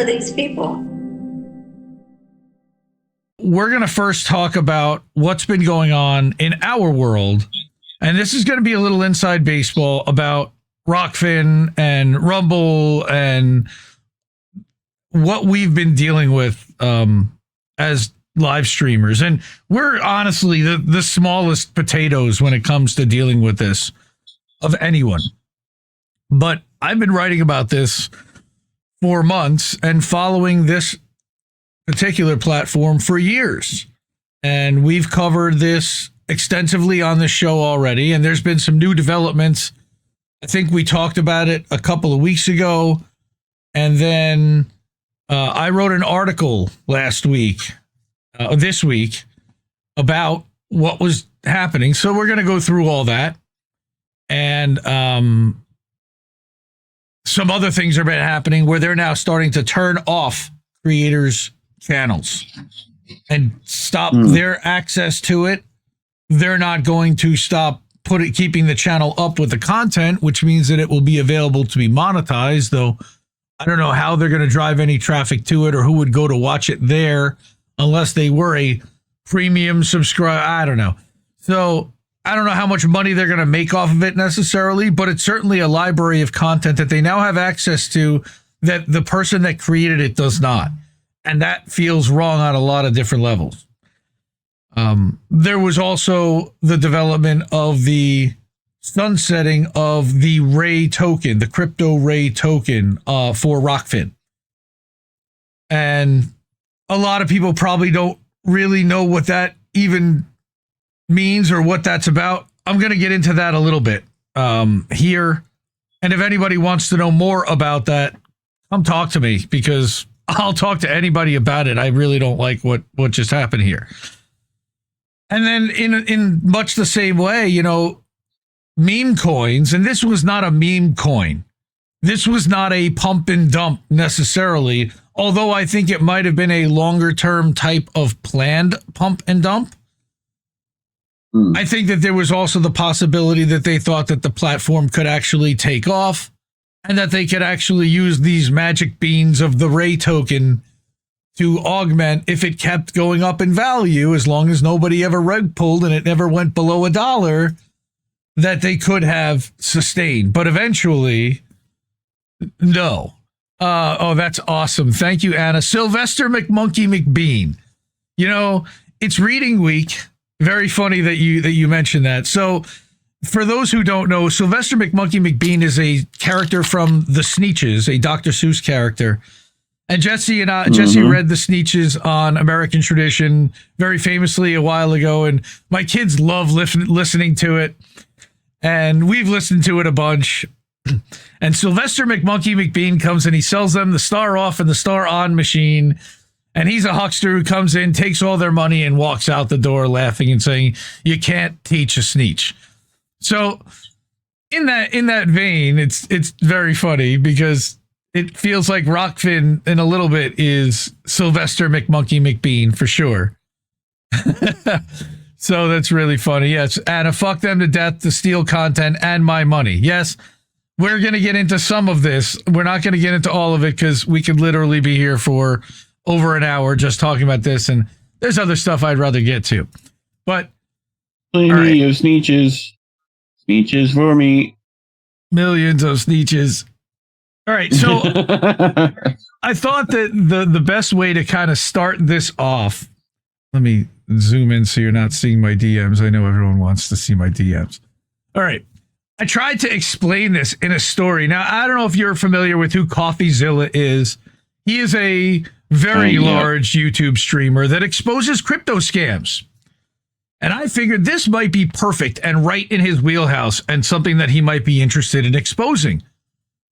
are these people? We're going to first talk about what's been going on in our world. And this is going to be a little inside baseball about Rokfin and Rumble and what we've been dealing with as live streamers. And we're honestly the smallest potatoes when it comes to dealing with this of anyone. But I've been writing about this for months and following this particular platform for years. And we've covered this extensively on the show already. And there's been some new developments. I think we talked about it a couple of weeks ago. And then I wrote an article this week, about what was happening. So we're going to go through all that. And some other things have been happening where they're now starting to turn off creators' channels and stop their access to it. They're not going to stop keeping the channel up with the content, which means that it will be available to be monetized, though I don't know how they're going to drive any traffic to it or who would go to watch it there unless they were a premium subscriber. I don't know. So I don't know how much money they're going to make off of it necessarily, but it's certainly a library of content that they now have access to that the person that created it does not. And that feels wrong on a lot of different levels. There was also the development of the sunsetting of the Ray token, the crypto Ray token for Rokfin. And a lot of people probably don't really know what that even means or what that's about. I'm going to get into that a little bit here. And if anybody wants to know more about that, come talk to me because I'll talk to anybody about it. I really don't like what just happened here. And then in much the same way, you know, meme coins, and this was not a meme coin. This was not a pump and dump necessarily, although I think it might have been a longer term type of planned pump and dump. I think that there was also the possibility that they thought that the platform could actually take off and that they could actually use these magic beans of the Ray token to augment if it kept going up in value, as long as nobody ever rug pulled and it never went below $1, that they could have sustained. But eventually, no. Oh, that's awesome. Thank you, Anna. Sylvester McMonkey McBean. You know, it's reading week. Very funny that you mentioned that. So for those who don't know, Sylvester McMonkey McBean is a character from The Sneetches, a Dr. Seuss character. And Jesse read The Sneetches on American Tradition very famously a while ago. And my kids love listening to it. And we've listened to it a bunch. And Sylvester McMonkey McBean comes and he sells them the Star Off and the Star On machine. And he's a huckster who comes in, takes all their money, and walks out the door laughing and saying, "You can't teach a Sneetch." So in that vein, it's very funny because it feels like Rokfin in a little bit is Sylvester McMonkey McBean for sure. So that's really funny. Yes, Anna, fuck them to death to steal content and my money. Yes, we're going to get into some of this. We're not going to get into all of it because we could literally be here for over an hour just talking about this, and there's other stuff I'd rather get to. But plenty of Sneetches for me. Millions of Sneetches. All right, so I thought that the best way to kind of start this off, let me zoom in so you're not seeing my DMs. I know everyone wants to see my DMs. All right. I tried to explain this in a story. Now, I don't know if you're familiar with who Coffeezilla is. He is a very large YouTube streamer that exposes crypto scams. And I figured this might be perfect and right in his wheelhouse and something that he might be interested in exposing.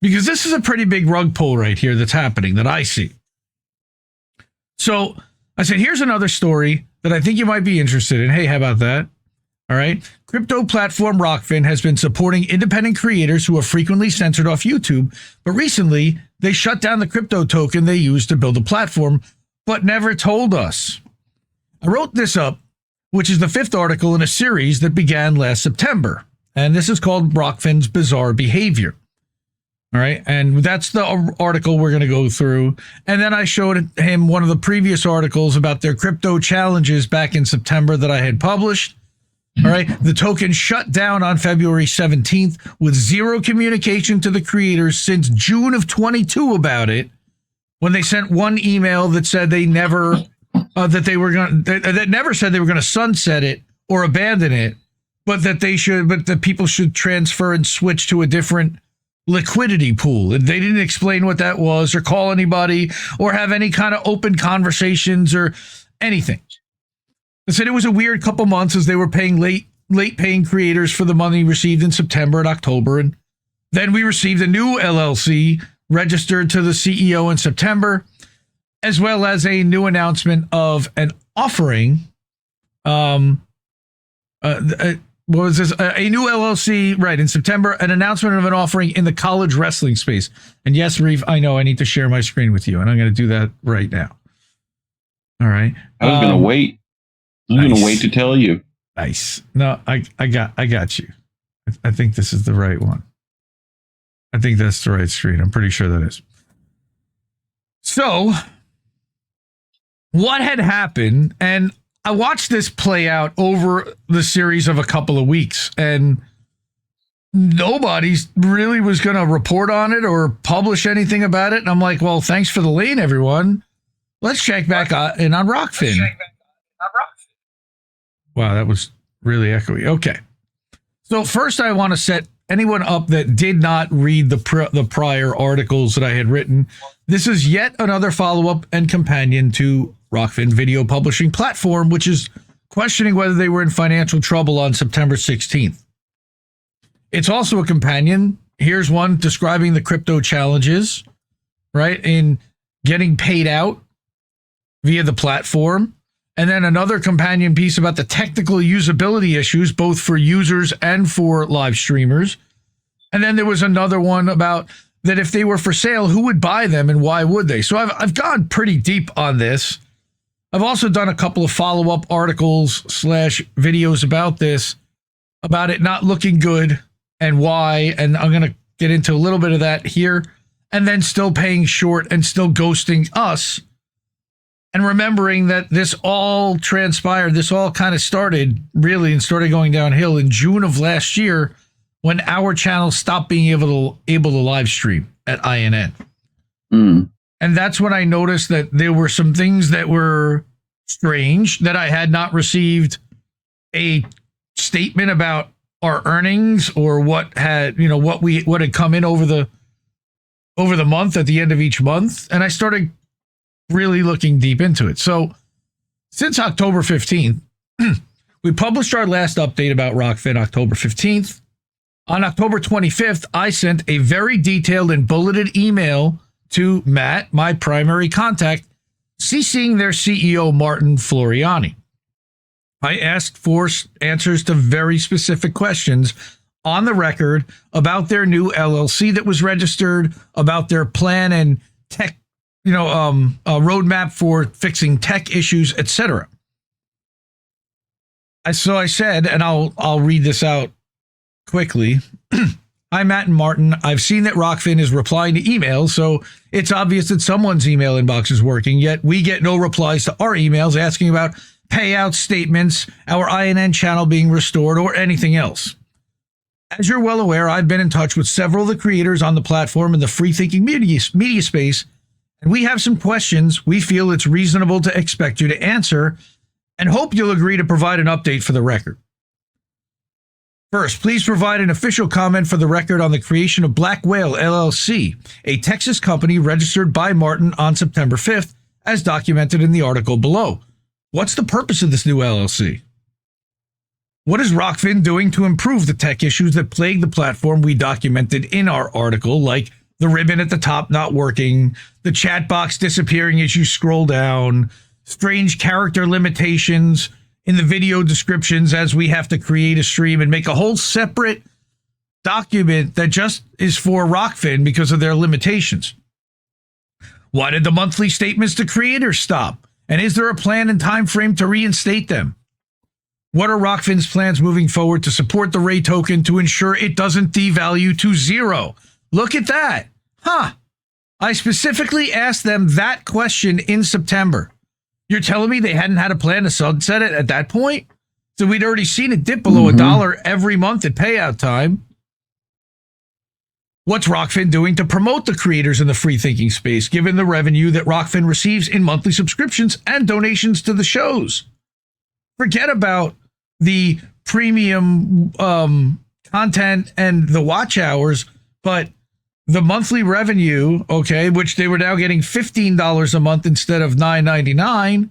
Because this is a pretty big rug pull right here that's happening that I see. So I said, here's another story that I think you might be interested in. Hey, how about that? All right. Crypto platform Rokfin has been supporting independent creators who are frequently censored off YouTube, but recently they shut down the crypto token they used to build a platform, but never told us. I wrote this up, which is the 5th article in a series that began last September, and this is called Rokfin's Bizarre Behavior. All right. And that's the article we're going to go through. And then I showed him one of the previous articles about their crypto challenges back in September that I had published. All right. The token shut down on February 17th with zero communication to the creators since June of 22 about it, when they sent one email that said they never, that never said they were going to sunset it or abandon it, but that people should transfer and switch to a different liquidity pool. And they didn't explain what that was or call anybody or have any kind of open conversations or anything. They said it was a weird couple months as they were paying late paying creators for the money received in September and October. And then we received a new LLC registered to the CEO in September, as well as a new announcement of an offering. What was this? A new LLC, right, in September, an announcement of an offering in the college wrestling space. And yes, Reef, I know I need to share my screen with you, and I'm going to do that right now. All right. I was going to wait. I was going to wait to tell you. Nice. No, I got you. I think this is the right one. I think that's the right screen. I'm pretty sure that is. So, what had happened, and I watched this play out over the series of a couple of weeks, and nobody really was going to report on it or publish anything about it. And I'm like, well, thanks for the lane, everyone. Let's check back in on Rokfin. Wow, that was really echoey. Okay. So first I want to set anyone up that did not read the prior articles that I had written. This is yet another follow-up and companion to Rokfin video publishing platform, which is questioning whether they were in financial trouble on September 16th. It's also a companion. Here's one describing the crypto challenges, right, in getting paid out via the platform. And then another companion piece about the technical usability issues, both for users and for live streamers. And then there was another one about that if they were for sale, who would buy them and why would they? So I've gone pretty deep on this. I've also done a couple of follow-up articles / videos about this, about it not looking good and why. And I'm going to get into a little bit of that here. And then still paying short and still ghosting us. And remembering that this all transpired, this all kind of started really and started going downhill in June of last year when our channel stopped being able to live stream at INN. And that's when I noticed that there were some things that were strange, that I had not received a statement about our earnings or what had come in over the month at the end of each month. And I started really looking deep into it. So since October 15th, we published our last update about Rokfin October 15th. On October 25th, I sent a very detailed and bulleted email to Matt, my primary contact, CCing their CEO, Martin Floriani. I asked for answers to very specific questions on the record about their new LLC that was registered, about their plan and tech, a roadmap for fixing tech issues, etc. So I said, and I'll read this out quickly. Hi, Matt and Martin. I've seen that Rokfin is replying to emails, so it's obvious that someone's email inbox is working, yet we get no replies to our emails asking about payout statements, our INN channel being restored, or anything else. As you're well aware, I've been in touch with several of the creators on the platform in the free-thinking media space, and we have some questions we feel it's reasonable to expect you to answer, and hope you'll agree to provide an update for the record. First, please provide an official comment for the record on the creation of Black Whale LLC, a Texas company registered by Martin on September 5th, as documented in the article below. What's the purpose of this new LLC? What is Rokfin doing to improve the tech issues that plague the platform we documented in our article, like the ribbon at the top not working, the chat box disappearing as you scroll down, strange character limitations in the video descriptions as we have to create a stream and make a whole separate document that just is for Rokfin because of their limitations? Why did the monthly statements to creators stop? And is there a plan and time frame to reinstate them? What are Rokfin's plans moving forward to support the Ray token to ensure it doesn't devalue to zero? Look at that. Huh. I specifically asked them that question in September. You're telling me they hadn't had a plan to sunset it at that point? So we'd already seen it dip below $1 every month at payout time. What's Rokfin doing to promote the creators in the free thinking space, given the revenue that Rokfin receives in monthly subscriptions and donations to the shows? Forget about the premium content and the watch hours, but the monthly revenue, okay, which they were now getting $15 a month instead of $9.99,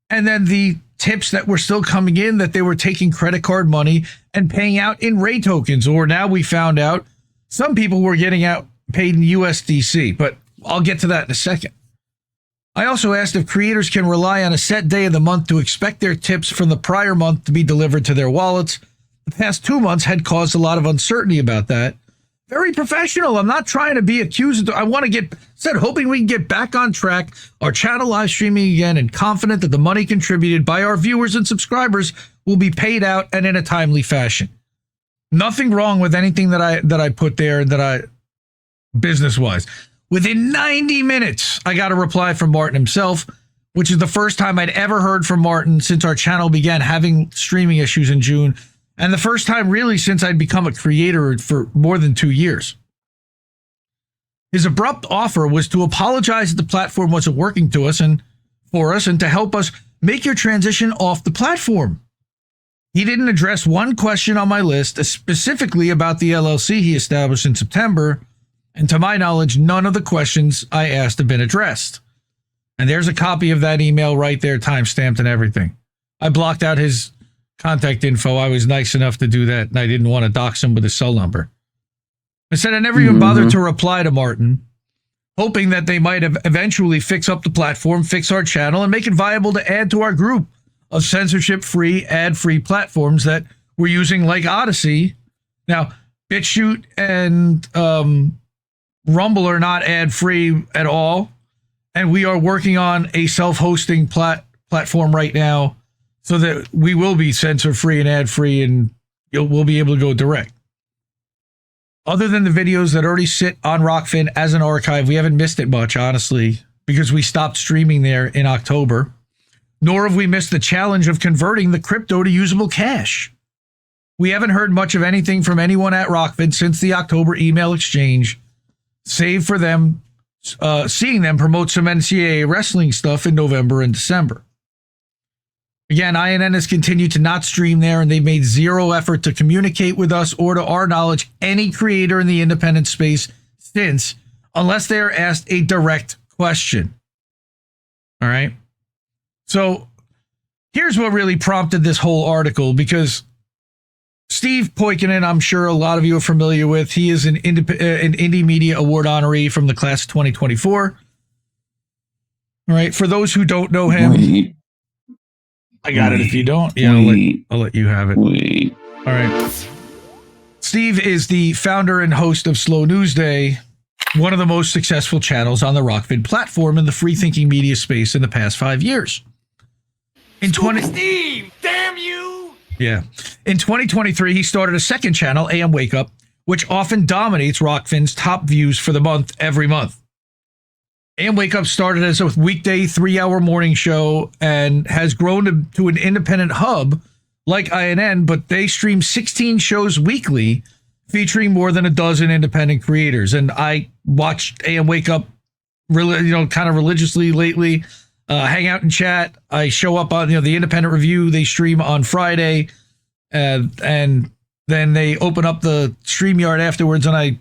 and then the tips that were still coming in that they were taking credit card money and paying out in Ray tokens, or now we found out some people were getting out paid in USDC, but I'll get to that in a second. I also asked if creators can rely on a set day of the month to expect their tips from the prior month to be delivered to their wallets. The past 2 months had caused a lot of uncertainty about that. Very professional. I'm not trying to be accused. I want to hoping we can get back on track, our channel live streaming again, and confident that the money contributed by our viewers and subscribers will be paid out and in a timely fashion. Nothing wrong with anything that I put there business-wise. Within 90 minutes, I got a reply from Martin himself, which is the first time I'd ever heard from Martin since our channel began having streaming issues in June, and the first time really since I'd become a creator for more than 2 years. His abrupt offer was to apologize that the platform wasn't working for us and to help us make your transition off the platform. He didn't address one question on my list, specifically about the LLC he established in September, and to my knowledge, none of the questions I asked have been addressed. And there's a copy of that email right there, timestamped and everything. I blocked out his contact info. I was nice enough to do that, and I didn't want to dox him with his cell number. I said I never even bothered to reply to Martin, hoping that they might have eventually fix up the platform, fix our channel, and make it viable to add to our group of censorship-free, ad-free platforms that we're using, like Odysee. Now, Bitchute and Rumble are not ad-free at all, and we are working on a self-hosting platform right now so that we will be censor-free and ad-free, and we'll be able to go direct. Other than the videos that already sit on Rokfin as an archive, we haven't missed it much, honestly, because we stopped streaming there in October. Nor have we missed the challenge of converting the crypto to usable cash. We haven't heard much of anything from anyone at Rokfin since the October email exchange, save for them seeing them promote some NCAA wrestling stuff in November and December. Again, INN has continued to not stream there, and they've made zero effort to communicate with us or, to our knowledge, any creator in the independent space since, unless they are asked a direct question. All right? So here's what really prompted this whole article, because Steve Poikinen, I'm sure a lot of you are familiar with. He is an Indie Media Award honoree from the class of 2024. All right. For those who don't know him, I got it. If you don't, yeah, I'll let you have it. All right. Steve is the founder and host of Slow News Day, one of the most successful channels on the Rokfin platform in the free thinking media space in the past 5 years. Steve, damn you! Yeah. In 2023, he started a second channel, AM Wake Up, which often dominates Rokfin's top views for the month every month. AM Wake Up started as a weekday 3-hour morning show and has grown to an independent hub like INN, but they stream 16 shows weekly featuring more than a dozen independent creators. And I watched AM Wake Up kind of religiously lately. Hang out and chat. I show up on the Independent Review. They stream on Friday, and then they open up the StreamYard afterwards, and I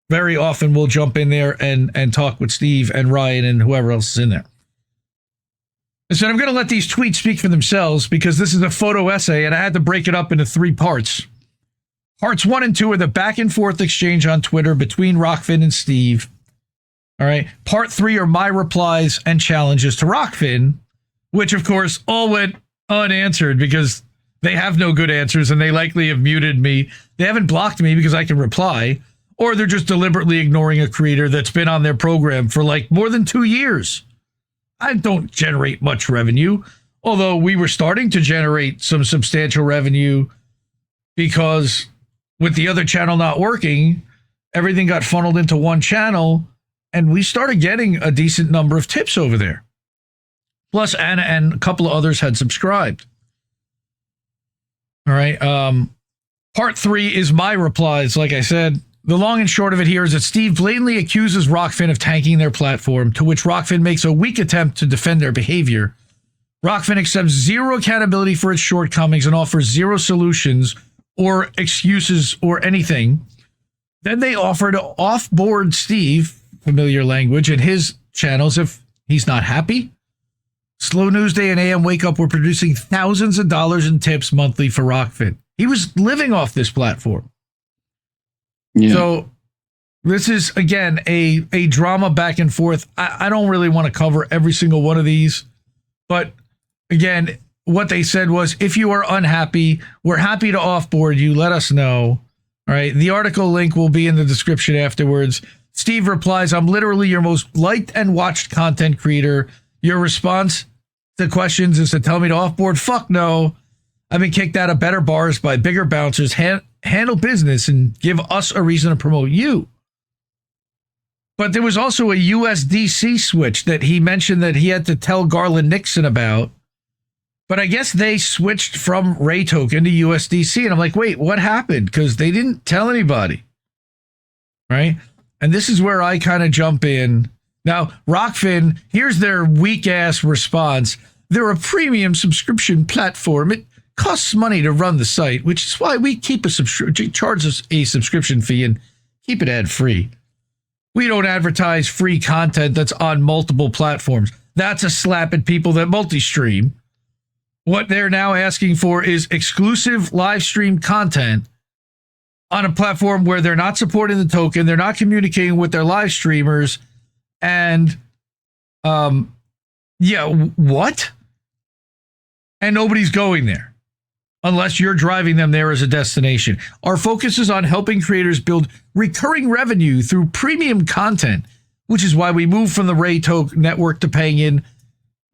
very often will jump in there and talk with Steve and Ryan and whoever else is in there. I said I'm going to let these tweets speak for themselves because this is a photo essay, and I had to break it up into 3 parts. Parts 1 and 2 are the back and forth exchange on Twitter between Rokfin and Steve. All right. Part 3 are my replies and challenges to Rokfin, which, of course, all went unanswered because they have no good answers and they likely have muted me. They haven't blocked me because I can reply, or they're just deliberately ignoring a creator that's been on their program for like more than 2 years. I don't generate much revenue, although we were starting to generate some substantial revenue because with the other channel not working everything got funneled into one channel, and we started getting a decent number of tips over there. Plus, Anna and a couple of others had subscribed. All right. Part 3 is my replies. Like I said, the long and short of it here is that Steve blatantly accuses Rokfin of tanking their platform, to which Rokfin makes a weak attempt to defend their behavior. Rokfin accepts zero accountability for its shortcomings and offers zero solutions or excuses or anything. Then they offer to offboard Steve, familiar language, in his channels if he's not happy. Slow News Day and AM Wake Up were producing thousands of dollars in tips monthly for Rokfin. He was living off this platform. Yeah. So this is, again, a drama back and forth. I don't really want to cover every single one of these. But, again, what they said was, if you are unhappy, we're happy to offboard you. Let us know. All right. The article link will be in the description afterwards. Steve replies, I'm literally your most liked and watched content creator. Your response to questions is to tell me to offboard? Fuck no. I've been kicked out of better bars by bigger bouncers. Handle business and give us a reason to promote you. But there was also a USDC switch that he mentioned that he had to tell Garland Nixon about. But I guess they switched from Ray token to USDC. And I'm like, wait, what happened? Because they didn't tell anybody. Right? And this is where I kind of jump in. Now, Rokfin, here's their weak-ass response. They're a premium subscription platform. It costs money to run the site, which is why we keep charge us a subscription fee and keep it ad-free. We don't advertise free content that's on multiple platforms. That's a slap at people that multi-stream. What they're now asking for is exclusive live stream content on a platform where they're not supporting the token, they're not communicating with their live streamers, and what? And nobody's going there unless you're driving them there as a destination. Our focus is on helping creators build recurring revenue through premium content, which is why we moved from the Ray Token network to paying in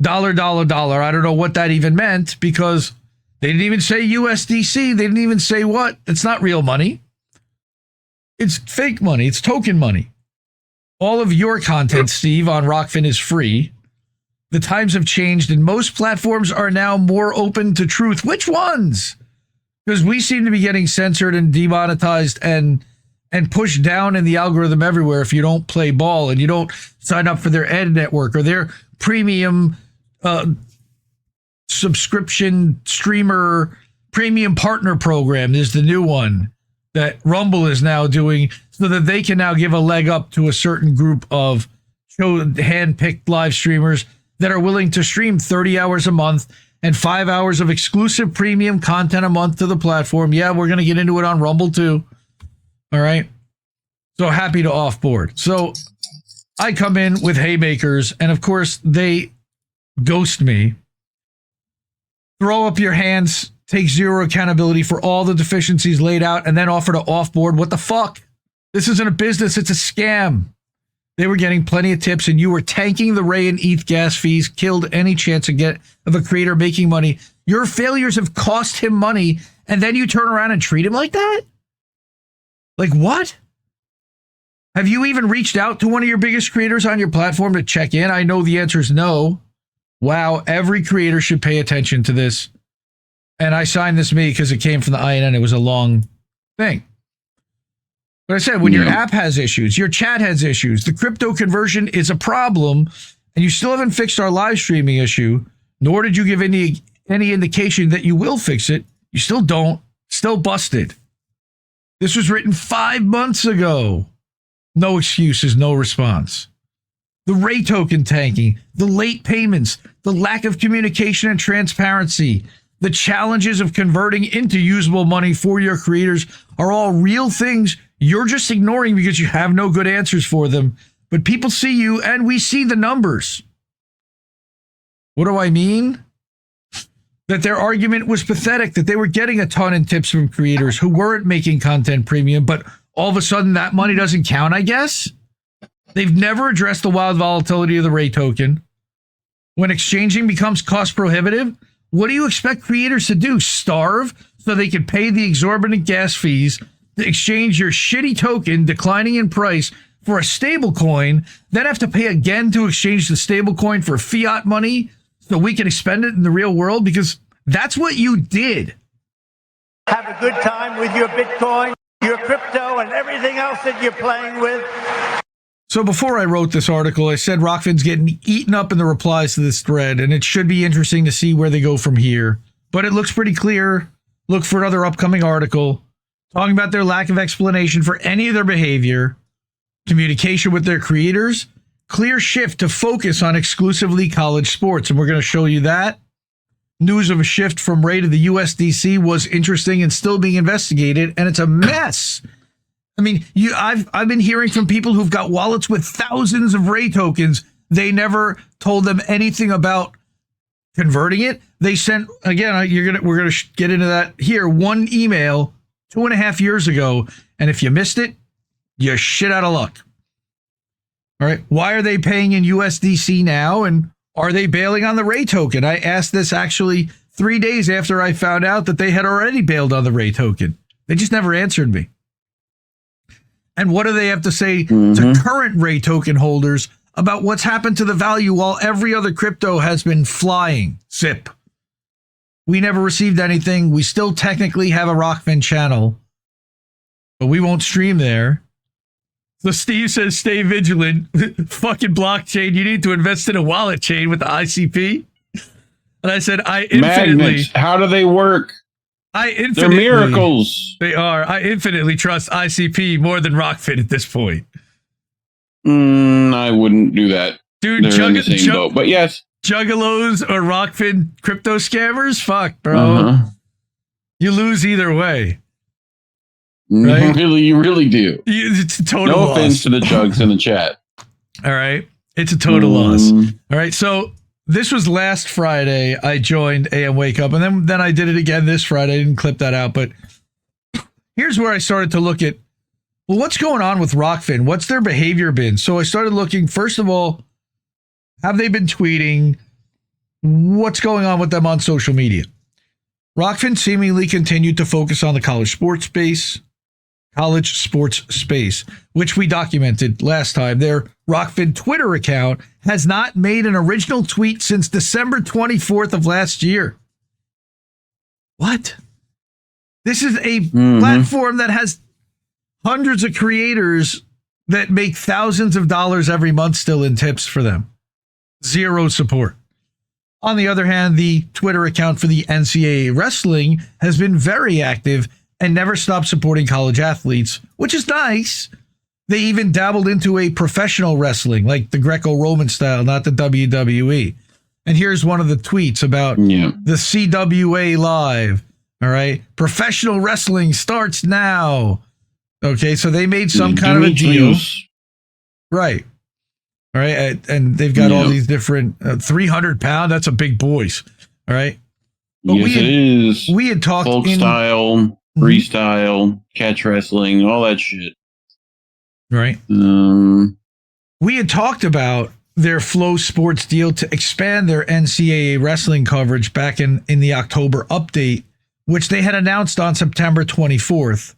$. I don't know what that even meant, because they didn't even say USDC. They didn't even say what. It's not real money. It's fake money. It's token money. All of your content, Steve, on Rokfin is free. The times have changed, and most platforms are now more open to truth. Which ones? Because we seem to be getting censored and demonetized and pushed down in the algorithm everywhere if you don't play ball and you don't sign up for their ad network or their premium subscription streamer premium partner program. Is the new one that Rumble is now doing, so that they can now give a leg up to a certain group of hand-picked live streamers that are willing to stream 30 hours a month and 5 hours of exclusive premium content a month to the platform. Yeah, we're going to get into it on Rumble too. All right. So happy to offboard. So I come in with haymakers, and of course they ghost me. Throw up your hands, take zero accountability for all the deficiencies laid out, and then offer to offboard. What the fuck? This isn't a business. It's a scam. They were getting plenty of tips, and you were tanking the Ray and ETH gas fees, killed any chance of a creator making money. Your failures have cost him money, and then you turn around and treat him like that? Like what? Have you even reached out to one of your biggest creators on your platform to check in? I know the answer is no. Wow, every creator should pay attention to this. And I signed this me because it came from the INN. It was a long thing. But I said, when your app has issues, your chat has issues, the crypto conversion is a problem, and you still haven't fixed our live streaming issue, nor did you give any indication that you will fix it. You still don't. Still busted. This was written 5 months ago. No excuses, no response. The Ray token tanking, the late payments, the lack of communication and transparency, the challenges of converting into usable money for your creators are all real things you're just ignoring because you have no good answers for them. But people see you, and we see the numbers. What do I mean? That their argument was pathetic, that they were getting a ton in tips from creators who weren't making content premium, but all of a sudden that money doesn't count, I guess? They've never addressed the wild volatility of the Ray token. When exchanging becomes cost prohibitive, what do you expect creators to do? Starve so they can pay the exorbitant gas fees to exchange your shitty token declining in price for a stable coin, then have to pay again to exchange the stable coin for fiat money so we can expend it in the real world? Because that's what you did. Have a good time with your Bitcoin, your crypto, and everything else that you're playing with. So before I wrote this article, I said Rokfin's getting eaten up in the replies to this thread, and it should be interesting to see where they go from here. But it looks pretty clear. Look for another upcoming article talking about their lack of explanation for any of their behavior, communication with their creators, clear shift to focus on exclusively college sports. And we're going to show you that. News of a shift from Ray to the USDC was interesting and still being investigated, and it's a mess. I mean, I've been hearing from people who've got wallets with thousands of Ray tokens. They never told them anything about converting it. They sent, again, we're gonna get into that here, one email 2.5 years ago, and if you missed it, you're shit out of luck. All right, why are they paying in USDC now, and are they bailing on the Ray token? I asked this actually 3 days after I found out that they had already bailed on the Ray token. They just never answered me. And what do they have to say to current Ray token holders about what's happened to the value while every other crypto has been flying? Zip. We never received anything. We still technically have a Rokfin channel, but we won't stream there. So Steve says, stay vigilant. Fucking blockchain. You need to invest in a wallet chain with the ICP. And I said, Magnets. How do they work? They're miracles. They are. I infinitely trust ICP more than Rokfin at this point. I wouldn't do that. Dude, they're in the same boat. But yes. Juggalos or Rokfin crypto scammers? Fuck, bro. You lose either way. Right? You really do. It's a total loss. No offense to the jugs in the chat. All right. It's a total loss. All right. So this was last Friday. I joined AM Wake Up, and then I did it again this Friday. I didn't clip that out, but here's where I started to look at, well, what's going on with Rokfin? What's their behavior been? So I started looking, first of all, have they been tweeting? What's going on with them on social media? Rokfin seemingly continued to focus on the college sports space, which we documented last time. Their Rokfin Twitter account has not made an original tweet since December 24th of last year. What? This is a platform that has hundreds of creators that make thousands of dollars every month still in tips for them. Zero support. On the other hand, the Twitter account for the NCAA wrestling has been very active and never stopped supporting college athletes, which is nice. They even dabbled into a professional wrestling, like the Greco-Roman style, not the WWE. And here's one of the tweets about the CWA Live. All right. Professional wrestling starts now. Okay. So they made some kind of a deal. Right. All right. And they've got all these different 300 pound. That's a big boys. All right. But yes, we had talked folk style, freestyle, catch wrestling, all that shit. Right. We had talked about their Flow Sports deal to expand their NCAA wrestling coverage back in the October update, which they had announced on September 24th.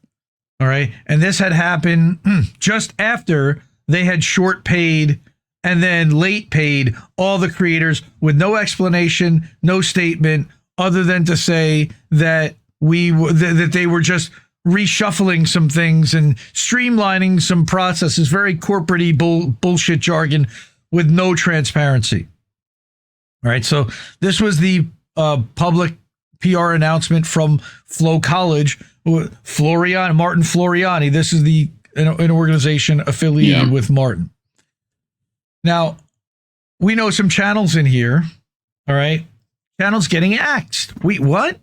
All right. And this had happened just after they had short paid and then late paid all the creators with no explanation, no statement, other than to say that that they were just reshuffling some things and streamlining some processes, very corporate-y bullshit jargon with no transparency. All right, so this was the public PR announcement from Flow College. Martin Floriani. This is an organization affiliated with Martin. Now, we know some channels in here, all right? Channels getting axed. Wait, what?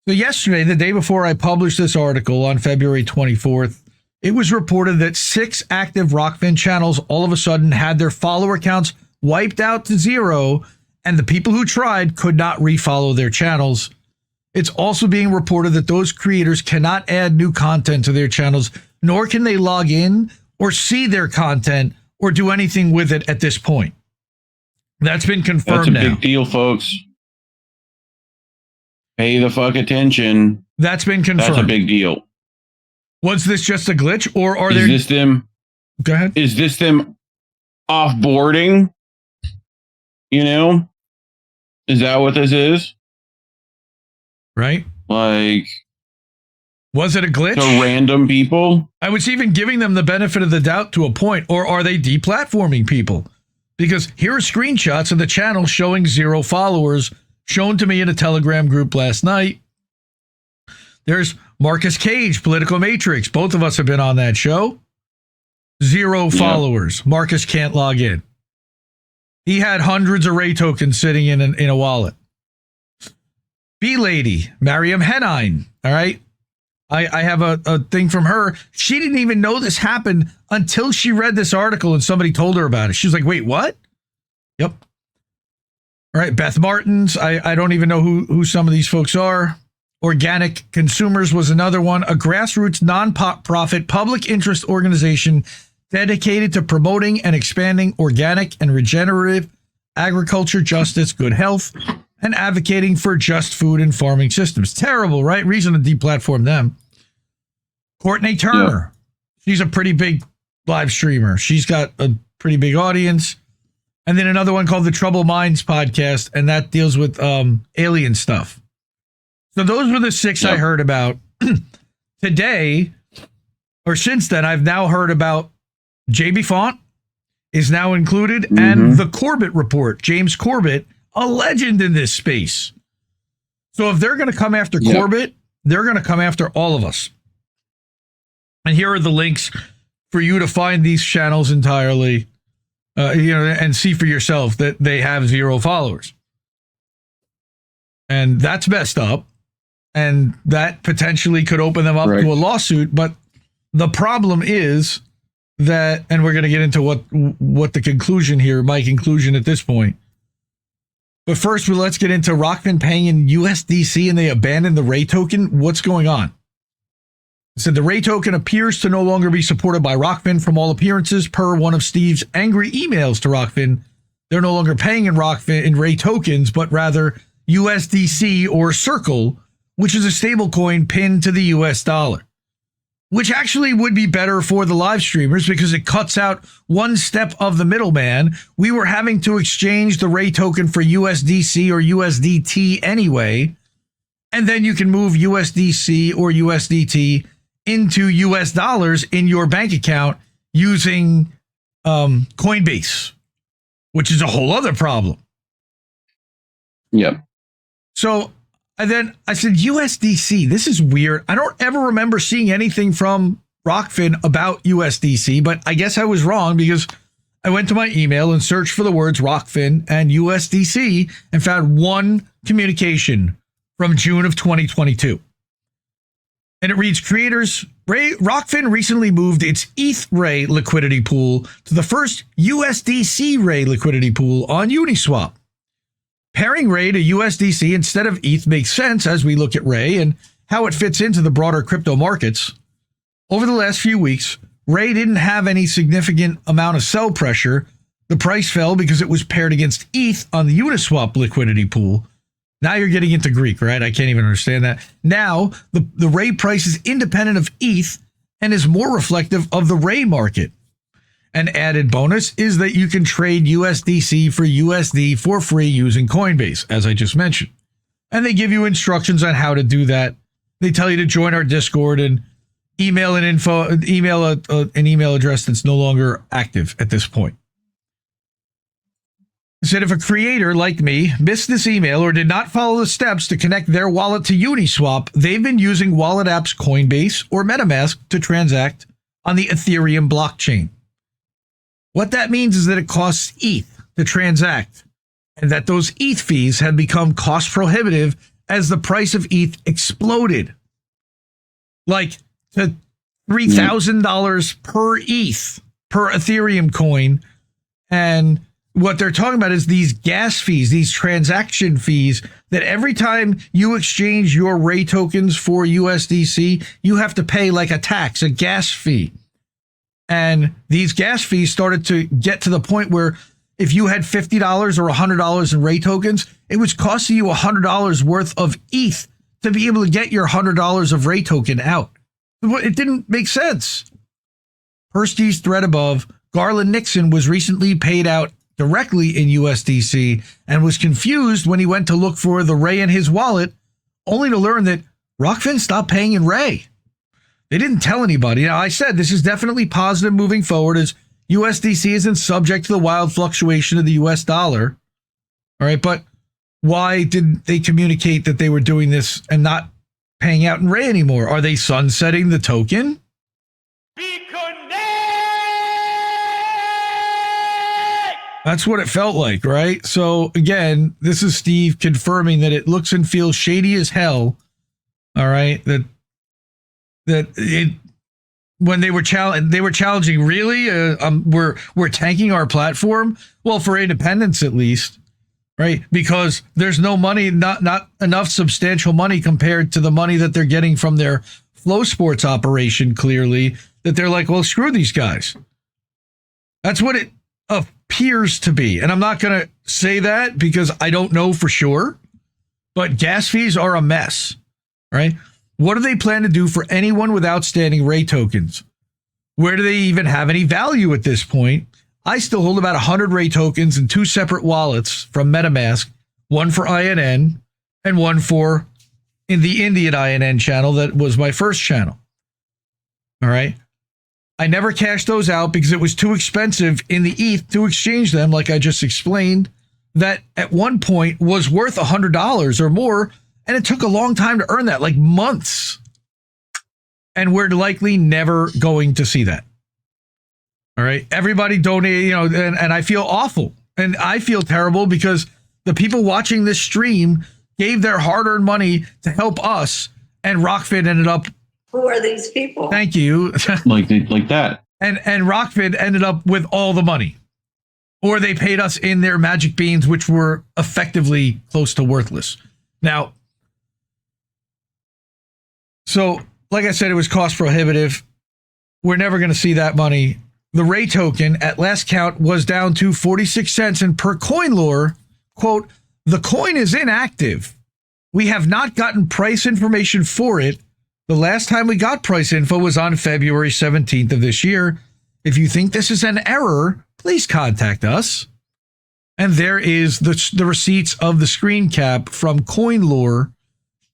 So yesterday, the day before I published this article on February 24th, it was reported that 6 active Rokfin channels all of a sudden had their follower counts wiped out to 0, and the people who tried could not refollow their channels. It's also being reported that those creators cannot add new content to their channels, nor can they log in or see their content or do anything with it at this point. That's been confirmed now. That's a big deal, folks. Pay the fuck attention. That's been confirmed. That's a big deal. Was this just a glitch, or are Is this them? Go ahead. Is this them offboarding? You know, is that what this is? Right? Like, was it a glitch? To random people? I was even giving them the benefit of the doubt to a point, or are they deplatforming people? Because here are screenshots of the channel showing 0 followers, shown to me in a Telegram group last night. There's Marcus Cage, Political Matrix. Both of us have been on that show. 0 followers. Marcus can't log in. He had hundreds of Ray tokens sitting in a wallet. B-Lady, Mariam Henine. All right. I have a thing from her. She didn't even know this happened until she read this article and somebody told her about it. She was like, wait, what? Yep. All right. Beth Martins. I don't even know who some of these folks are. Organic Consumers was another one. A grassroots non-profit public interest organization dedicated to promoting and expanding organic and regenerative agriculture, justice, good health, and advocating for just food and farming systems. Terrible, right? Reason to deplatform them. Courtney Turner. She's a pretty big live streamer. She's got a pretty big audience. And then another one called the Troubled Minds podcast, and that deals with alien stuff. So those were the 6 I heard about. Today, or since then, I've now heard about JB Font is now included, and the Corbett Report. James Corbett, a legend in this space. So if they're going to come after Corbett, they're going to come after all of us. And here are the links for you to find these channels entirely, and see for yourself that they have 0 followers. And that's messed up. And that potentially could open them up to a lawsuit. But the problem is that, and we're going to get into what the conclusion here, my conclusion at this point. But first, let's get into Rokfin paying in USDC and they abandoned the Ray token. What's going on? It said the Ray token appears to no longer be supported by Rokfin from all appearances. Per one of Steve's angry emails to Rokfin, they're no longer paying in Rokfin in Ray tokens, but rather USDC or Circle, which is a stable coin pinned to the US dollar, which actually would be better for the live streamers because it cuts out one step of the middleman. We were having to exchange the Ray token for USDC or USDT anyway, and then you can move USDC or USDT into US dollars in your bank account using Coinbase, which is a whole other problem. Yep. So and then I said, USDC, this is weird. I don't ever remember seeing anything from Rokfin about USDC, but I guess I was wrong because I went to my email and searched for the words Rokfin and USDC and found one communication from June of 2022. And it reads, Rokfin recently moved its ETH Ray liquidity pool to the first USDC Ray liquidity pool on Uniswap. Pairing Ray to USDC instead of ETH makes sense as we look at Ray and how it fits into the broader crypto markets. Over the last few weeks, Ray didn't have any significant amount of sell pressure. The price fell because it was paired against ETH on the Uniswap liquidity pool. Now you're getting into Greek, right? I can't even understand that. Now, the Ray price is independent of ETH and is more reflective of the Ray market. An added bonus is that you can trade USDC for USD for free using Coinbase, as I just mentioned. And they give you instructions on how to do that. They tell you to join our Discord and email an email address that's no longer active at this point. It said if a creator like me missed this email or did not follow the steps to connect their wallet to Uniswap, they've been using wallet apps Coinbase or MetaMask to transact on the Ethereum blockchain. What that means is that it costs ETH to transact, and that those ETH fees have become cost prohibitive as the price of ETH exploded. Like to $3,000 per ETH, per Ethereum coin. And what they're talking about is these gas fees, these transaction fees, that every time you exchange your Ray tokens for USDC, you have to pay like a tax, a gas fee. And these gas fees started to get to the point where if you had $50 or $100 in Ray tokens, it was costing you $100 worth of ETH to be able to get your $100 of Ray token out. It didn't make sense. Per Steve's thread above, Garland Nixon was recently paid out directly in USDC and was confused when he went to look for the Ray in his wallet, only to learn that Rokfin stopped paying in Ray. They didn't tell anybody. Now, I said this is definitely positive moving forward as USDC isn't subject to the wild fluctuation of the US dollar. All right, but why did they communicate that they were doing this and not paying out in Ray anymore? Are they sunsetting the token? That's what it felt like, right? So again, this is Steve confirming that it looks and feels shady as hell. All right, that it when they were challenging. Really, we're tanking our platform. Well, for independents at least, right? Because there's no money, not enough substantial money compared to the money that they're getting from their Flow Sports operation. Clearly, that they're like, well, screw these guys. That's what it appears to be. And I'm not going to say that because I don't know for sure, but gas fees are a mess, right? What do they plan to do for anyone with outstanding Ray tokens? Where do they even have any value at this point? I still hold about 100 Ray tokens in 2 separate wallets from MetaMask, one for INN and one for in the Indian INN channel that was my first channel. All right. I never cashed those out because it was too expensive in the ETH to exchange them, like I just explained, that at one point was worth $100 or more, and it took a long time to earn that, like months. And we're likely never going to see that. All right. Everybody donate, and I feel awful. And I feel terrible because the people watching this stream gave their hard-earned money to help us, and Rokfin ended up. Who are these people? Thank you. like that. And Rokfin ended up with all the money. Or they paid us in their magic beans, which were effectively close to worthless. Now, so like I said, it was cost prohibitive. We're never going to see that money. The Ray token at last count was down to 46 cents, and per coin lore, quote, the coin is inactive. We have not gotten price information for it. The last time we got price info was on February 17th of this year. If you think this is an error, please contact us. And there is the receipts of the screen cap from CoinLore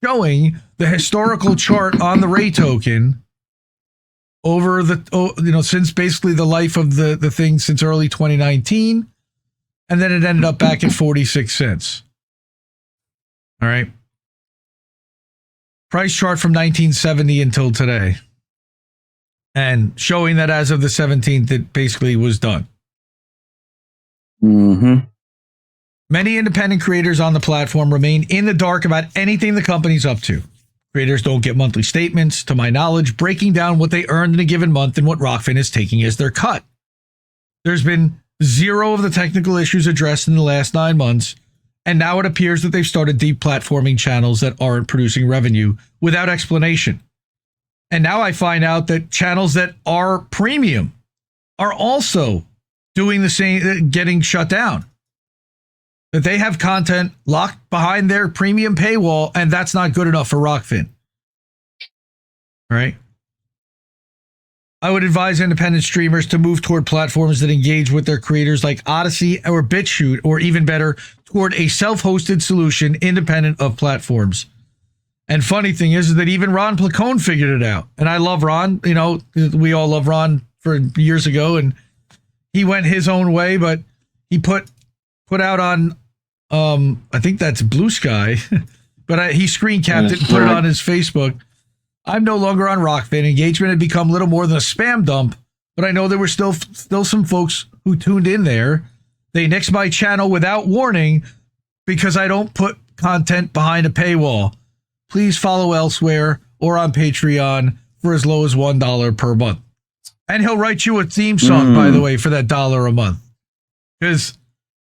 showing the historical chart on the Ray token over since basically the life of the thing since early 2019. And then it ended up back at 46 cents. All right. Price chart from 1970 until today. And showing that as of the 17th, it basically was done. Mm-hmm. Many independent creators on the platform remain in the dark about anything the company's up to. Creators don't get monthly statements, to my knowledge, breaking down what they earned in a given month and what Rokfin is taking as their cut. There's been zero of the technical issues addressed in the last 9 months, and now it appears that they've started deplatforming channels that aren't producing revenue without explanation. And now I find out that channels that are premium are also doing the same, getting shut down. That they have content locked behind their premium paywall, and that's not good enough for Rokfin. All right. I would advise independent streamers to move toward platforms that engage with their creators like Odysee or Bitchute, or even better, toward a self-hosted solution independent of platforms. And funny thing is that even Ron Placone figured it out. And I love Ron. We all love Ron for years ago, and he went his own way, but he put out on, I think that's Blue Sky, but he screen capped it and put it on his Facebook. I'm no longer on Rokfin. Engagement had become little more than a spam dump, but I know there were still some folks who tuned in there. They nixed my channel without warning because I don't put content behind a paywall. Please follow elsewhere or on Patreon for as low as $1 per month. And he'll write you a theme song, by the way, for that $1 a month. Because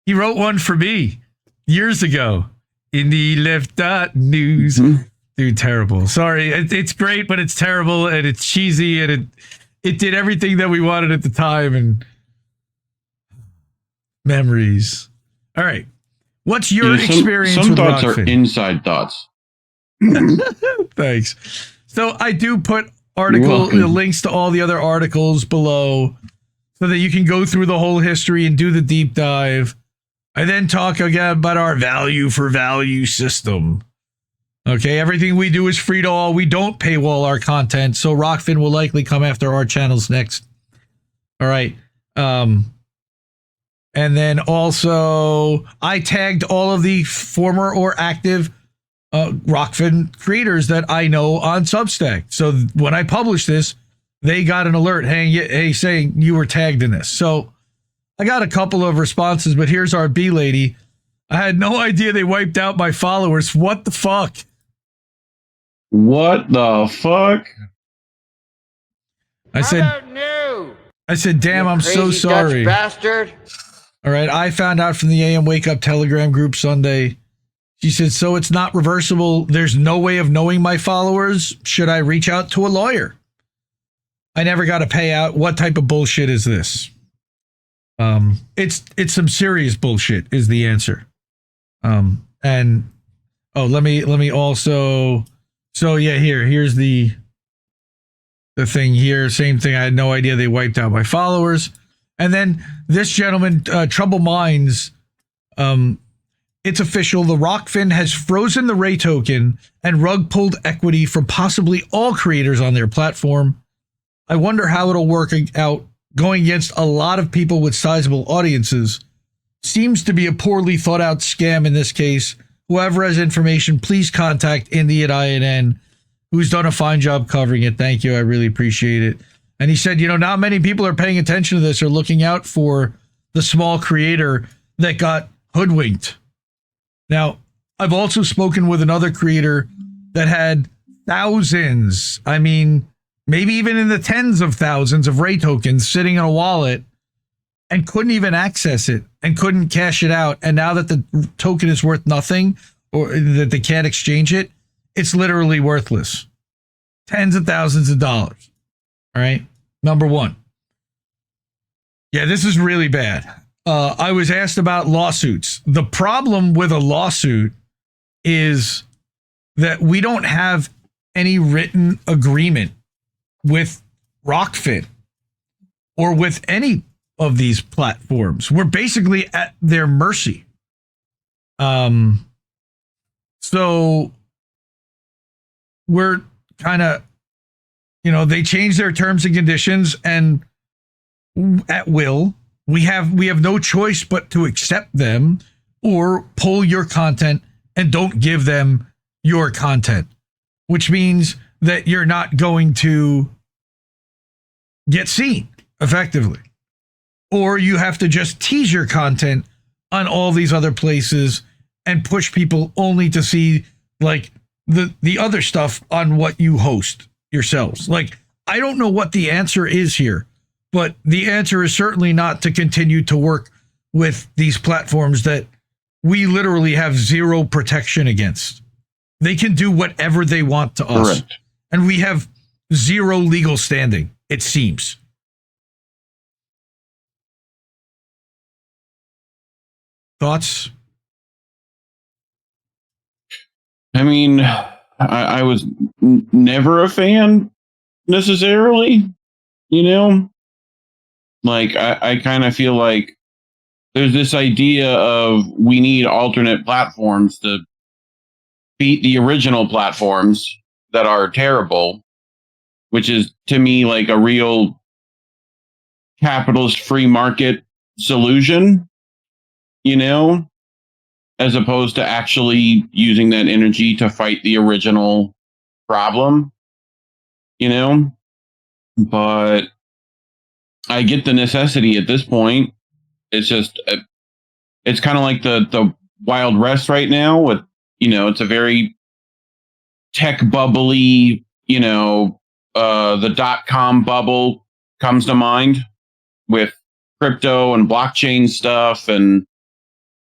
he wrote one for me years ago. IndieLeft.news. Dude, terrible. Sorry. It's great, but it's terrible and it's cheesy and it did everything that we wanted at the time, and memories. All right. What's your experience some with thoughts Rokfin? are inside thoughts. Thanks. So I do put article, the links to all the other articles below so that you can go through the whole history and do the deep dive. I then talk again about our value for value system. Okay, everything we do is free to all. We don't paywall our content, so Rokfin will likely come after our channels next. All right. And then also, I tagged all of the former or active Rokfin creators that I know on Substack. So when I published this, they got an alert, hey, saying you were tagged in this. So I got a couple of responses, but here's our B lady. I had no idea they wiped out my followers. What the fuck? What the fuck? I said, damn, I'm so sorry. Dutch bastard. All right, I found out from the AM Wake Up Telegram group Sunday. She said, so it's not reversible. There's no way of knowing my followers. Should I reach out to a lawyer? I never got a payout. What type of bullshit is this? It's some serious bullshit is the answer. And let me also, so yeah, here's the thing here. Same thing. I had no idea they wiped out my followers. And then this gentleman, Trouble Minds, it's official. The Rokfin has frozen the Ray token and rug pulled equity from possibly all creators on their platform. I wonder how it'll work out going against a lot of people with sizable audiences. Seems to be a poorly thought out scam in this case. Whoever has information, please contact Indy at INN, who's done a fine job covering it. Thank you. I really appreciate it. And he said, not many people are paying attention to this or looking out for the small creator that got hoodwinked. Now, I've also spoken with another creator that had thousands, maybe even in the tens of thousands of Ray tokens sitting in a wallet and couldn't even access it and couldn't cash it out. And now that the token is worth nothing or that they can't exchange it, it's literally worthless. Tens of thousands of dollars. All right. Number one. Yeah, this is really bad. I was asked about lawsuits. The problem with a lawsuit is that we don't have any written agreement with Rokfin or with any of these platforms. We're basically at their mercy. So we're kind of, they change their terms and conditions and at will. We have no choice but to accept them or pull your content and don't give them your content, which means that you're not going to get seen effectively. Or you have to just tease your content on all these other places and push people only to see like the other stuff on what you host yourselves. Like, I don't know what the answer is here, but the answer is certainly not to continue to work with these platforms that we literally have zero protection against. They can do whatever they want to us. Correct. And we have zero legal standing, it seems. Thoughts? I was never a fan necessarily, Like, I kind of feel like there's this idea of we need alternate platforms to beat the original platforms that are terrible, which is, to me, like a real capitalist free market solution, as opposed to actually using that energy to fight the original problem, But I get the necessity at this point. It's just, it's kind of like the Wild West right now with, it's a very tech bubbly, the .com bubble comes to mind with crypto and blockchain stuff. And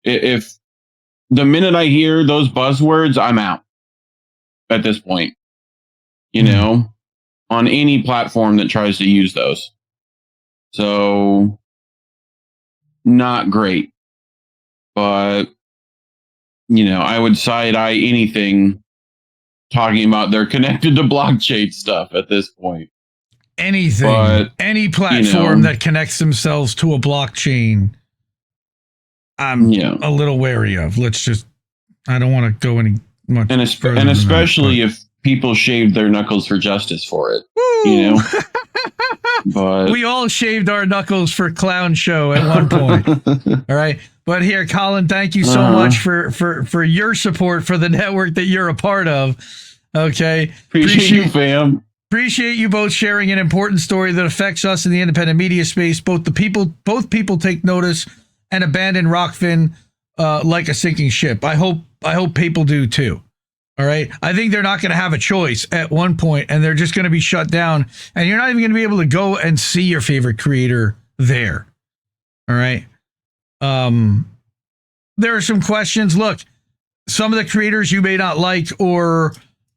if the minute I hear those buzzwords, I'm out at this point, on any platform that tries to use those. So not great, but, I would side eye anything talking about they're connected to blockchain stuff at this point. Anything, But, any platform that connects themselves to a blockchain, I'm a little wary of. I don't want to go any much further. And especially if people shaved their knuckles for justice for it. Woo! You know? But we all shaved our knuckles for Clown Show at one point. All right. But here, Colin, thank you so much for your support for the network that you're a part of. Okay. Appreciate you, fam. Appreciate you both sharing an important story that affects us in the independent media space. Both people take notice and abandon Rokfin like a sinking ship. I hope people do too. All right. I think they're not going to have a choice at one point, and they're just going to be shut down, and you're not even going to be able to go and see your favorite creator there. All right. There are some questions. Look, some of the creators you may not like, or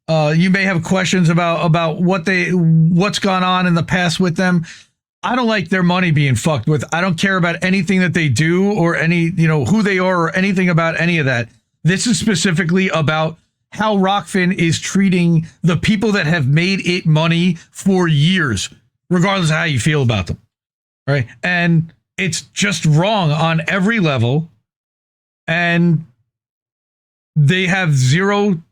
you may have questions about what's gone on in the past with them. I don't like their money being fucked with. I don't care about anything that they do or who they are or anything about any of that. This is specifically about how Rokfin is treating the people that have made it money for years, regardless of how you feel about them. Right. And it's just wrong on every level. And they have zero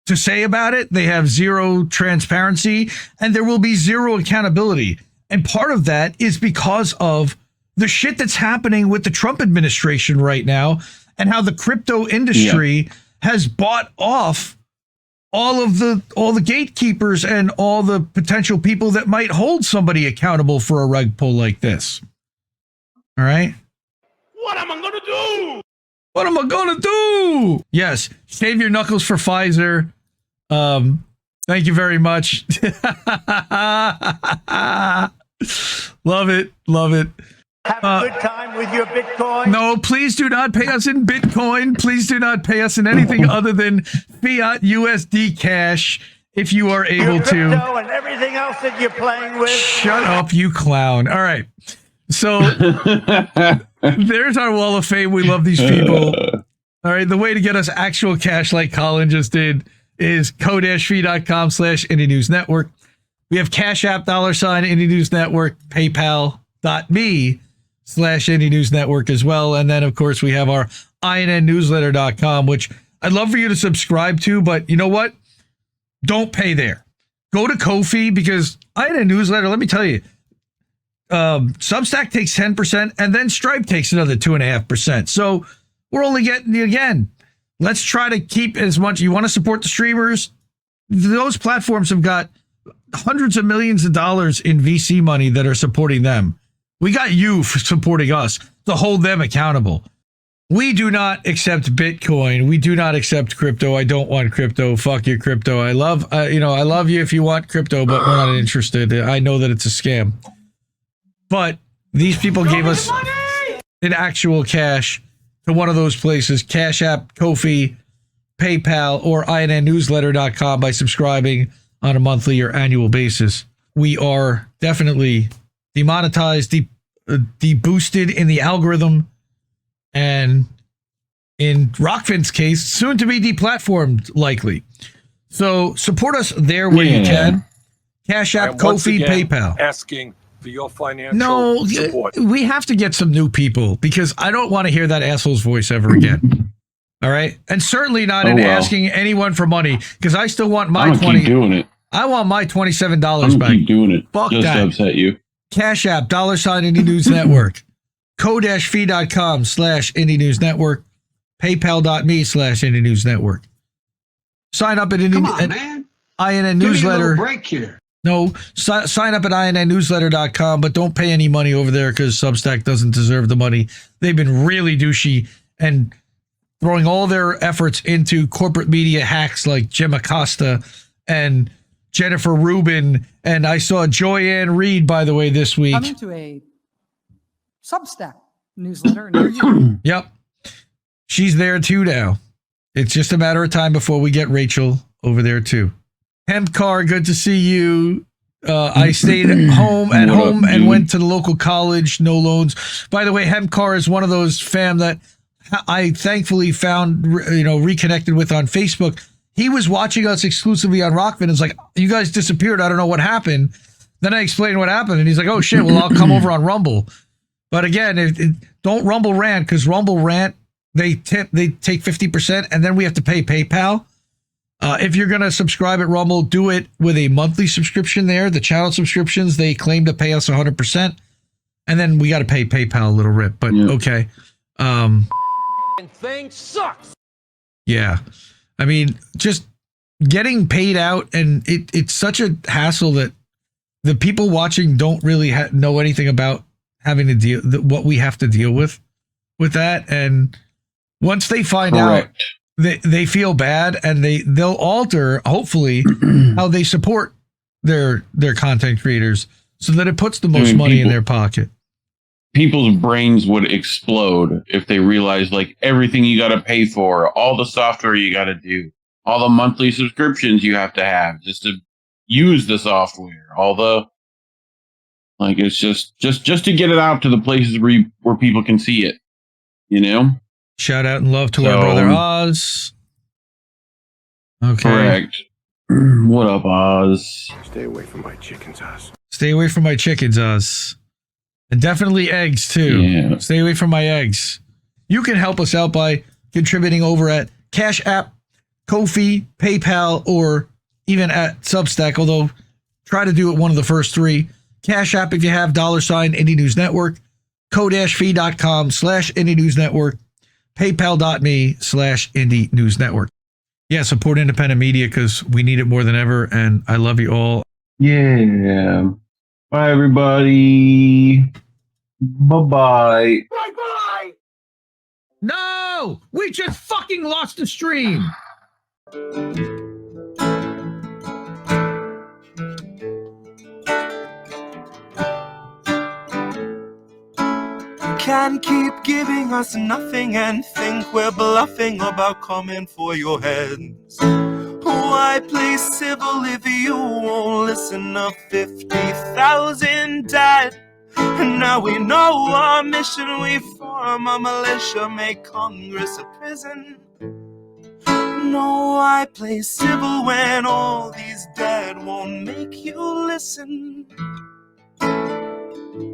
to say about it. They have zero transparency, and there will be zero accountability. And part of that is because of the shit that's happening with the Trump administration right now, and how the crypto industry has bought off all the gatekeepers and all the potential people that might hold somebody accountable for a rug pull like this. All right. What am I going to do? What am I going to do? Yes. Shave your knuckles for Pfizer. Thank you very much. Love it. Love it. Have a good time with your Bitcoin. No, please do not pay us in Bitcoin. Please do not pay us in anything other than fiat USD cash if you are able your to. Crypto and everything else that you're playing with. Shut up, you clown. All right. So there's our wall of fame. We love these people. All right. The way to get us actual cash like Colin just did is co-fi.com/Indie News Network. We have Cash App, $Indie News Network, PayPal.me/Indie News Network as well. And then, of course, we have our INNnewsletter.com, which I'd love for you to subscribe to. But you know what? Don't pay there. Go to Ko-fi, because INN Newsletter, let me tell you, Substack takes 10%, and then Stripe takes another 2.5%. So we're only getting, again, let's try to keep as much. You want to support the streamers? Those platforms have got hundreds of millions of dollars in VC money that are supporting them. We got you for supporting us to hold them accountable. We do not accept Bitcoin. We do not accept crypto. I don't want crypto. Fuck your crypto. I love you if you want crypto, but we're not interested. I know that it's a scam. But these people gave us an actual cash to one of those places, Cash App, Ko-fi, PayPal, or INNnewsletter.com by subscribing on a monthly or annual basis. We are definitely demonetized, deboosted in the algorithm, and in Rokfin's case, soon to be deplatformed, likely. So support us there where you can. Cash App, Ko-fi, PayPal. Asking for your financial support. We have to get some new people, because I don't want to hear that asshole's voice ever again. All right, and certainly not asking anyone for money, because I still want my keep doing it. I want my $27 back. Keep doing it. Fuck just that. to upset you. Cash App, $Indie News Network, co-fi.com/Indie News Network, paypal.me/Indie News Network. Sign up at INN Newsletter. Break here. No, sign up at INNnewsletter.com, but don't pay any money over there, because Substack doesn't deserve the money. They've been really douchey and throwing all their efforts into corporate media hacks like Jim Acosta and Jennifer Rubin. And I saw Joyanne Reed, by the way, this week. Coming to a Substack newsletter near you. Yep. She's there too now. It's just a matter of time before we get Rachel over there too. Hempcar, good to see you. I stayed at home and went to the local college, no loans. By the way, Hempcar is one of those fam that I thankfully found, reconnected with on Facebook. he was watching us exclusively on Rokfin. It's like, you guys disappeared. I don't know what happened. Then I explained what happened, and he's like, oh shit, well, I'll come over on Rumble. But again, don't Rumble Rant, because Rumble Rant, they take 50%, and then we have to pay PayPal. If you're going to subscribe at Rumble, do it with a monthly subscription there. The channel subscriptions, they claim to pay us 100%. And then we got to pay PayPal a little rip, but okay. Thing sucks. Yeah. I mean, just getting paid out, and it's such a hassle that the people watching don't really know anything about having to deal, what we have to deal with that. And once they find out, they feel bad, and they'll alter, hopefully, how they support their content creators so that it puts the most money in their pocket. People's brains would explode if they realized, like, everything you got to pay for, all the software you got to do, all the monthly subscriptions you have to have just to use the software, all the, like, it's just to get it out to the places where people can see it, you know? Shout out and love to our brother Oz. Okay. Correct. What up, Oz? Stay away from my chickens, Oz. Stay away from my chickens, Oz. And definitely eggs, too. Yeah. Stay away from my eggs. You can help us out by contributing over at Cash App, Ko-fi, PayPal, or even at Substack, although try to do it one of the first three. Cash App if you have $, Indie News Network, ko-fi.com/Indie News Network, paypal.me/Indie News Network. Yeah, support independent media because we need it more than ever, and I love you all. Yeah. Bye, everybody. Bye-bye. Bye-bye. No! We just fucking lost the stream! Can't keep giving us nothing and think we're bluffing about coming for your heads. Why play civil if you won't listen to 50,000 dead? And now we know our mission, we form a militia, make Congress a prison. No, why play civil when all these dead won't make you listen?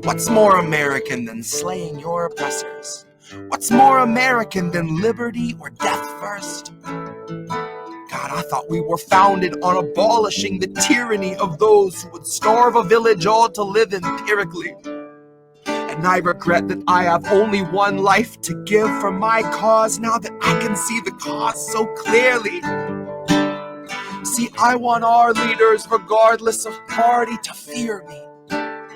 What's more American than slaying your oppressors? What's more American than liberty or death first? God, I thought we were founded on abolishing the tyranny of those who would starve a village all to live empirically. And I regret that I have only one life to give for my cause now that I can see the cause so clearly. See, I want our leaders, regardless of party, to fear me.